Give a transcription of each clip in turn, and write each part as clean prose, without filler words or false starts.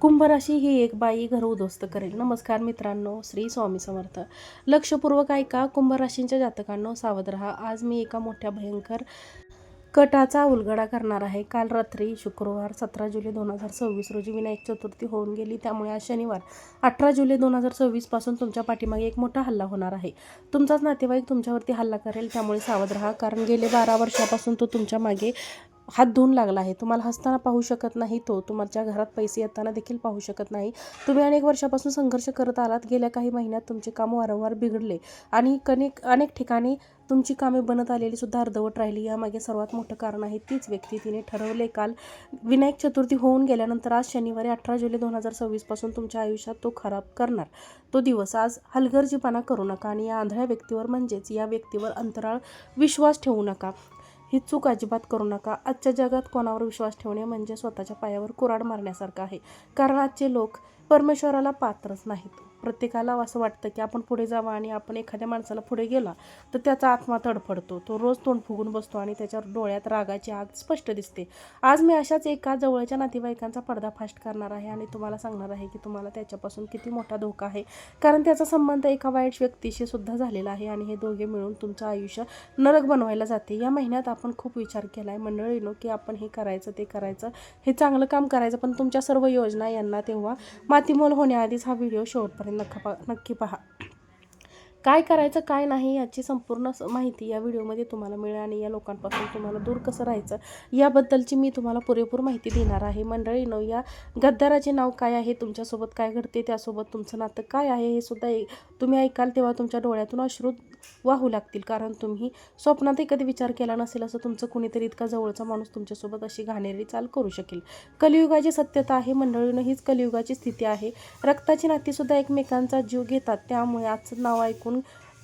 कुंभ राशी ही एक बाई घर उद्ध्वस्त करेल. नमस्कार मित्रांनो, श्री स्वामी समर्थ. लक्षपूर्वक ऐका. कुंभ राशींच्या जातकांनो, सावध राहा. आज मी एका मोठ्या भयंकर कटाचा उलगडा करणार आहे. काल रात्री शुक्रवार 17 जुलै 2026 रोजी विनायक चतुर्थी होऊन गेली. त्यामुळे आज शनिवार 18 जुलै 2026 पासून तुमच्या पाठीमागे एक मोठा हल्ला होणार आहे. तुमचाच नातेवाईक तुमच्यावरती हल्ला करेल, त्यामुळे सावध राहा. कारण गेले 12 वर्षापासून तो तुमच्या मागे हात धुवून लागला आहे. तुम्हाला हसताना पाहू शकत नाही, तो तुमच्या घरात पैसे येताना देखील पाहू शकत नाही. तुम्ही अनेक वर्षापासून संघर्ष करत आलात. गेल्या काही महिन्यात तुमचे काम वारंवार बिघडले आणि अनेक ठिकाणी तुमची कामे बनत आलेली सुद्धा अर्धवट राहिली. यामागे सर्वात मोठं कारण आहे तीच व्यक्ती. तिने ठरवले काल विनायक चतुर्थी होऊन गेल्यानंतर आज शनिवारी 18 जुलै 2026 पासून तुमच्या आयुष्यात तो खराब करणार. तो दिवस. आज हलगर्जीपणा करू नका आणि या आंधळ्या व्यक्तीवर म्हणजेच या व्यक्तीवर अंतराळ विश्वास ठेवू नका. ही चूक अजिबात करू नका. आजच्या जगात कोणावर विश्वास ठेवणे म्हणजे स्वतःच्या पायावर कुऱ्हाड मारण्यासारखं आहे. कारण आजचे लोक परमेश्वराला पात्रच नाहीत. प्रत्येकाला असं वाटतं की आपण पुढे जावं आणि आपण एखाद्या माणसाला पुढे गेला तर त्याचा आत्मा तडफडतो. तो रोज तोंड फुगून बसतो आणि त्याच्या डोळ्यात रागाची आग स्पष्ट दिसते. आज मी अशाच एका जवळच्या नातेवाईकांचा पर्दाफाश करणार आहे आणि तुम्हाला सांगणार आहे की तुम्हाला त्याच्यापासून किती मोठा धोका आहे. कारण त्याचा संबंध एका वाईट व्यक्तीशी सुद्धा झालेला आहे आणि हे दोघे मिळून तुमचं आयुष्य नरक बनवायला जाते. या महिन्यात आपण खूप विचार केला आहे मंडळीनो की आपण हे करायचं ते करायचं, हे चांगलं काम करायचं, पण तुमच्या सर्व योजना यांना तेव्हा मातीमोल होण्याआधीच हा व्हिडिओ शेवटपर्यंत नक्की पहा. काय करायचं काय नाही याची संपूर्ण माहिती या व्हिडिओमध्ये तुम्हाला मिळेल आणि या लोकांपासून तुम्हाला दूर कसं राहायचं याबद्दलची मी तुम्हाला पुरेपूर माहिती देणार आहे. मंडळीनो, या गद्दाराचे नाव काय आहे, तुमच्यासोबत काय घडते, त्यासोबत तुमचं नातं काय आहे हे सुद्धा तुम्ही ऐकाल तेव्हा तुमच्या डोळ्यातून अश्रू वाहू लागतील. कारण तुम्ही स्वप्नातही कधी विचार केला नसेल असं तुमचं कुणीतरी इतका जवळचा माणूस तुमच्यासोबत अशी घाणेरडी चाल करू शकेल. कलियुगाची सत्यता आहे मंडळीनो, हीच कलियुगाची स्थिती आहे. रक्ताची नातीसुद्धा एकमेकांचा जीव घेतात. त्यामुळे आजचं नाव ऐकून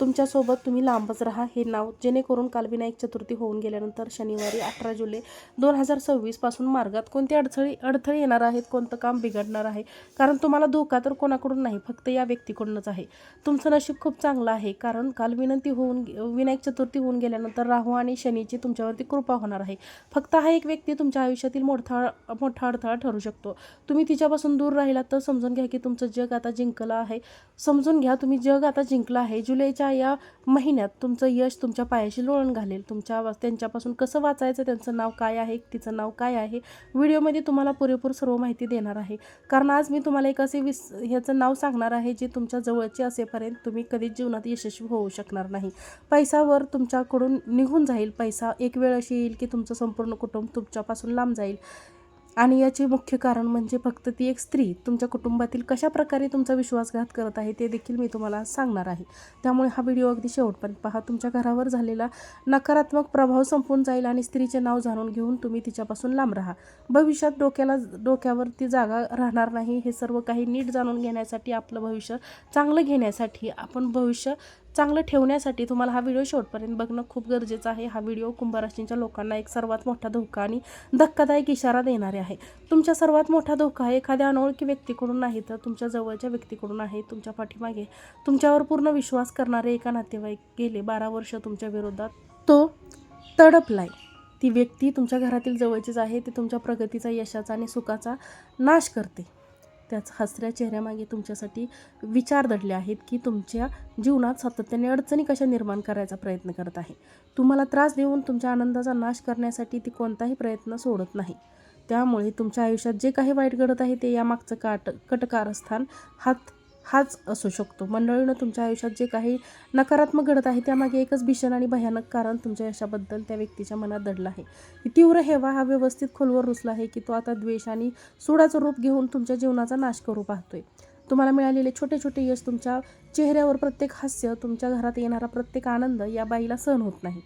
तुमच्यासोबत तुम्ही लांबच राहा हे नाव, जेणेकरून काल विनायक चतुर्थी होऊन गेल्यानंतर शनिवारी 18 जुलै 2026 पासून मार्गात कोणते अडथळे येणार आहेत, कोणतं काम बिघडणार आहे. कारण तुम्हाला धोका तर कोणाकडून नाही, फक्त या व्यक्तीकडूनच आहे. तुमचं नशीब खूप चांगलं आहे. कारण काल विनायक चतुर्थी होऊन गेल्यानंतर राहू आणि शनीची तुमच्यावरती कृपा होणार आहे. फक्त हा एक व्यक्ती तुमच्या आयुष्यातील मोठा अडथळा ठरू शकतो. तुम्ही तिच्यापासून दूर राहिलात तर समजून घ्या की तुमचं जग आता जिंकलं आहे. समजून घ्या तुम्ही जग आता जिंकलं आहे. जुलैच्या या महिन्यात तुमचं यश तुमच्या पायाशी लोळण घालेल. त्यांच्यापासून कसं वाचायचं, त्यांचं नाव काय आहे, तिचं नाव काय आहे, व्हिडिओमध्ये तुम्हाला पुरेपूर सर्व माहिती देणार आहे. कारण आज मी तुम्हाला एक असे ह्याचं नाव सांगणार आहे जे तुमच्या जवळचे असेपर्यंत तुम्ही कधीच जीवनात यशस्वी होऊ शकणार नाही. पैसावर तुमच्याकडून निघून जाईल. पैसा एक वेळ अशी येईल की तुमचं संपूर्ण कुटुंब तुमच्यापासून लांब जाईल. आणि याचे मुख्य कारण म्हणजे फक्त ती एक स्त्री तुमच्या कुटुंबातील कशा प्रकारे तुमचा विश्वासघात करत आहे ते देखील मी तुम्हाला सांगणार आहे. त्यामुळे हा व्हिडिओ अगदी शेवटपर्यंत पहा. तुमच्या घरावर झालेला नकारात्मक प्रभाव संपून जाईल आणि स्त्रीचे नाव जाणून घेऊन तुम्ही तिच्यापासून लांब राहा. भविष्यात डोक्यावरती जागा राहणार नाही. हे सर्व काही नीट जाणून घेण्यासाठी, आपलं भविष्य चांगलं घेण्यासाठी, आपण भविष्य चांगलं ठेवण्यासाठी तुम्हाला हा व्हिडिओ शेवटपर्यंत बघणं खूप गरजेचं आहे. हा व्हिडिओ कुंभ राशींच्या लोकांना एक सर्वात मोठा धोका आणि धक्कादायक इशारा देणारे आहे. तुमच्या सर्वात मोठा धोका एखाद्या अनोळखी व्यक्तीकडून नाही तर तुमच्या जवळच्या व्यक्तीकडून आहे. तुमच्या पाठीमागे तुमच्यावर पूर्ण विश्वास करणारे एका नातेवाईक गेले 12 वर्ष तुमच्या विरोधात तो तडपलाय. ती व्यक्ती तुमच्या घरातील जवळचीच आहे. ती तुमच्या प्रगतीचा, यशाचा आणि सुखाचा नाश करते. त्याच हसऱ्या चेहऱ्यामागे तुमच्यासाठी विचार दडले आहेत की तुमच्या जीवनात सातत्याने अडचणी कशा निर्माण करायचा प्रयत्न करत आहे. तुम्हाला त्रास देऊन तुमच्या आनंदाचा नाश करण्यासाठी ती कोणताही प्रयत्न सोडत नाही. त्यामुळे तुमच्या आयुष्यात जे काही वाईट घडत आहे ते यामागचं कटकारस्थान हाच असू शकतो. मंडळीनं, तुमच्या आयुष्यात जे काही नकारात्मक घडत आहे त्यामागे एकच भीषण आणि भयानक कारण तुमच्या यशाबद्दल त्या व्यक्तीच्या मनात दडलं आहे. तीव्र हेवा हा व्यवस्थित खोलवर रुजला आहे की तो आता द्वेष आणि सूडाचं रूप घेऊन तुमच्या जीवनाचा नाश करू पाहतोय. तुम्हाला मिळालेले छोटे छोटे यश, तुमच्या चेहऱ्यावर प्रत्येक हास्य, तुमच्या घरात येणारा प्रत्येक आनंद या बाईला सहन होत नाही.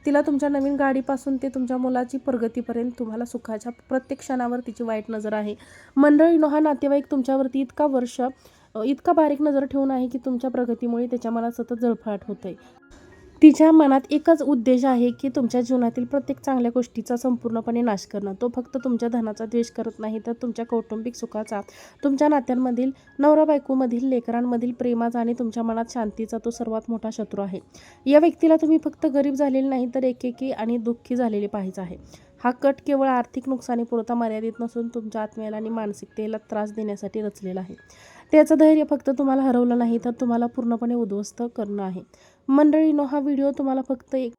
तिला तुमच्या नवीन गाडीपासून ते तुमच्या मुलाची प्रगतीपर्यंत तुम्हाला सुखाच्या प्रत्येक क्षणावर तिची वाईट नजर आहे. मंडळीनो, हा नातेवाईक तुमच्यावरती इतका बारीक नजर ठेवून आहे की तुमच्या प्रगतीमुळे त्याच्या मनात सतत जळफळाट होते. तिच्या मनात एकच उद्देश आहे की तुमच्या जीवनातील प्रत्येक चांगल्या गोष्टीचा संपूर्णपणे नाश करणं. तो फक्त तुमच्या धनाचा द्वेष करत नाही तर तुमच्या कौटुंबिक सुखाचा, तुमच्या नात्यांमधील, नवरा बायकोमधील, लेकरांमधील प्रेमाचा आणि तुमच्या मनात शांतीचा तो सर्वात मोठा शत्रू आहे. या व्यक्तीला तुम्ही फक्त गरीब झालेले नाही तर एकेकी आणि दुःखी झालेले पाहायचं आहे. हा कट केवळ आर्थिक नुकसानीपुरता मर्यादित नसून तुमच्या आत्म्याला आणि मानसिकतेला त्रास देण्यासाठी रचलेला आहे. त्याचं धैर्य फक्त तुम्हाला हरवलं नाही तर तुम्हाला पूर्णपणे उद्ध्वस्त करणं आहे. मंडळींनो, हा व्हिडिओ तुम्हाला फक्त एक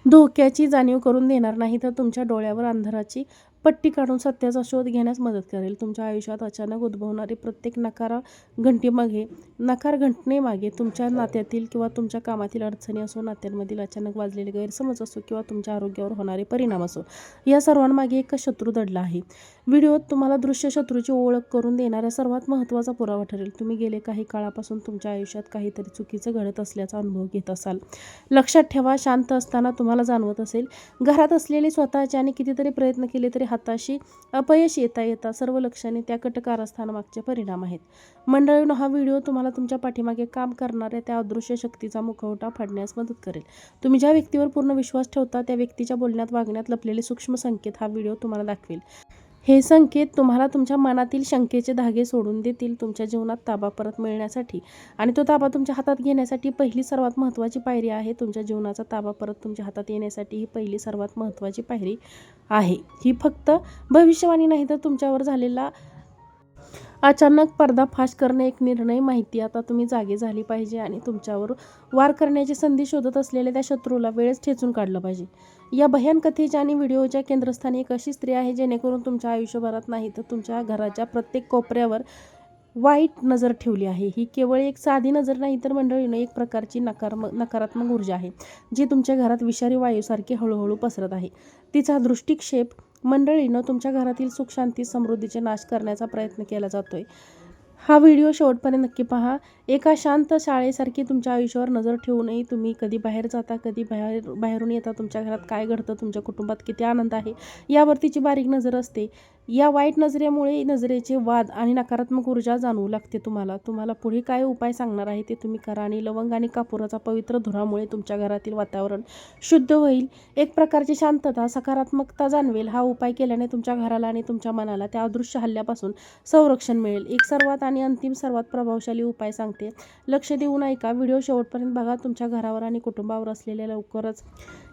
धोक्याची जाणीव करून देणार नाही तर तुमच्या डोळ्यावर अंधाराची पट्टी काढून सत्याचा शोध घेण्यास मदत करेल. तुमच्या आयुष्यात अचानक उद्भवणारी प्रत्येक नकार घटनेमागे तुमच्या नात्यातील किंवा तुमच्या कामातील अडचणी असो, नात्यांमधील अचानक वाजलेले गैरसमज असो किंवा तुमच्या आरोग्यावर होणारे परिणाम असो, या सर्वांमागे एक शत्रू दडला आहे. व्हिडिओत तुम्हाला दृश्य शत्रूची ओळख करून देणारा सर्वात महत्त्वाचा पुरावा ठरेल. तुम्ही गेले काही काळापासून तुमच्या आयुष्यात काहीतरी चुकीचं घडत असल्याचा अनुभव घेत असाल. लक्षात ठेवा, शांत असताना तुम्हाला जाणवत असेल घरात असलेले स्वतःचे आणि कितीतरी प्रयत्न केले तरी हाताशी अपयश येता सर्व लक्षणे त्या कारस्थानामागचे परिणाम आहेत. मंडळींनो, हा व्हिडिओ तुम्हाला तुमच्या पाठीमागे काम करणाऱ्या त्या अदृश्य शक्तीचा मुखवटा फाडण्यास मदत करेल. तुम्ही ज्या व्यक्तीवर पूर्ण विश्वास ठेवता त्या व्यक्तीच्या बोलण्यात वागण्यात लपलेले सूक्ष्म संकेत हा व्हिडिओ तुम्हाला दाखवेल. हे संकेत तुम्हाला तुमच्या मनातील शंकेचे धागे सोडून देतील. तुमच्या जीवनात ताबा परत मिळण्यासाठी आणि तो ताबा तुमच्या हातात घेण्यासाठी पहिली सर्वात महत्त्वाची पायरी आहे. तुमच्या जीवनाचा ताबा परत तुमच्या हातात येण्यासाठी ही पहिली सर्वात महत्त्वाची पायरी आहे. ही फक्त भविष्यवाणी नाही तर तुमच्यावर झालेला अचानक पर्दाफाश करणे एक निर्णय. माहिती आता तुम्ही जागे झाली पाहिजे आणि तुमच्यावर वार करण्याची संधी शोधत असलेल्या त्या शत्रूला वेळच ठेचून काढलं पाहिजे. या भयान कथेच्या आणि व्हिडिओच्या केंद्रस्थानी एक अशी स्त्री आहे जेणेकरून तुमच्या आयुष्यभरात नाही तर तुमच्या घराच्या प्रत्येक कोपऱ्यावर वाईट नजर ठेवली आहे. ही केवळ एक साधी नजर नाही तर मंडळीनं एक प्रकारची नकारात्मक ऊर्जा आहे जी तुमच्या घरात विषारी वायूसारखी हळूहळू पसरत आहे. तिचा दृष्टिक्षेप मंडळीनं तुमच्या घरातील सुख, शांती, समृद्धीचे नाश करण्याचा प्रयत्न केला जातोय. हा व्हिडिओ शेवटपर्यंत नक्की पहा. एका शांत शाळेसारखी तुमच्या आयुष्यावर नजर ठेवूनही तुम्ही कधी बाहेर जाता, कधी बाहेरून येता, तुमच्या घरात काय घडतं, तुमच्या कुटुंबात किती आनंद आहे यावर तिची बारीक नजर असते. या वाईट नजरेचे वाद आणि नकारात्मक ऊर्जा जाणवू लागते. तुम्हाला पुढे काय उपाय सांगणार आहे ते तुम्ही करा आणि लवंग आणि कापुराचा पवित्र धुरामुळे तुमच्या घरातील वातावरण शुद्ध होईल. एक प्रकारची शांतता, सकारात्मकता जाणवेल. हा उपाय केल्याने तुमच्या घराला आणि तुमच्या मनाला त्या अदृश्य हल्ल्यापासून संरक्षण मिळेल. एक सर्वात आणि अंतिम सर्वात प्रभावशाली उपाय सांगते. लक्ष देऊन ऐका. व्हिडिओ शेवटपर्यंत बघा. तुमच्या घरावर आणि कुटुंबावर असलेल्या लवकरच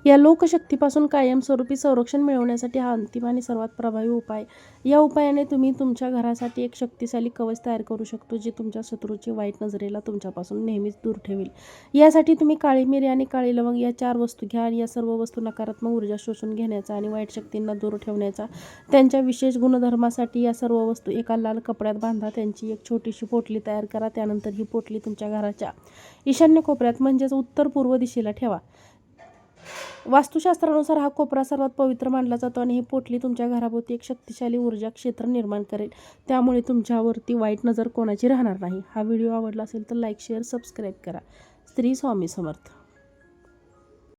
या लोकशक्तीपासून कायमस्वरूपी संरक्षण मिळवण्यासाठी हा अंतिम आणि सर्वात प्रभावी उपाय. या उपायाने तुम्ही तुमच्या घरासाठी एक शक्तिशाली कवच तयार करू शकतो जे तुमच्या शत्रूची वाईट नजरेला तुमच्यापासून नेहमीच दूर ठेवेल. यासाठी तुम्ही काळी मिरी आणि काळी लवंग या 4 वस्तू घ्या आणि या सर्व वस्तू नकारात्मक ऊर्जा शोषून घेण्याचा आणि वाईट शक्तींना दूर ठेवण्याचा त्यांच्या विशेष गुणधर्मासाठी या सर्व वस्तू एका लाल कपड्यात बांधा. त्यांची एक छोटीशी पोटली तयार करा. त्यानंतर ही पोटली तुमच्या घराच्या ईशान्य कोपऱ्यात म्हणजेच उत्तर पूर्व दिशेला ठेवा. वास्तुशास्त्रानुसार हा कोपरा सर्वात पवित्र मानला जातो आणि ही पोटली तुमच्या घराभोवती एक शक्तिशाली ऊर्जा क्षेत्र निर्माण करेल. त्यामुळे तुमच्यावरती वाईट नजर कोणाची राहणार नाही. हा व्हिडिओ आवडला असेल तर लाईक, शेअर, सबस्क्राईब करा. श्री स्वामी समर्थ.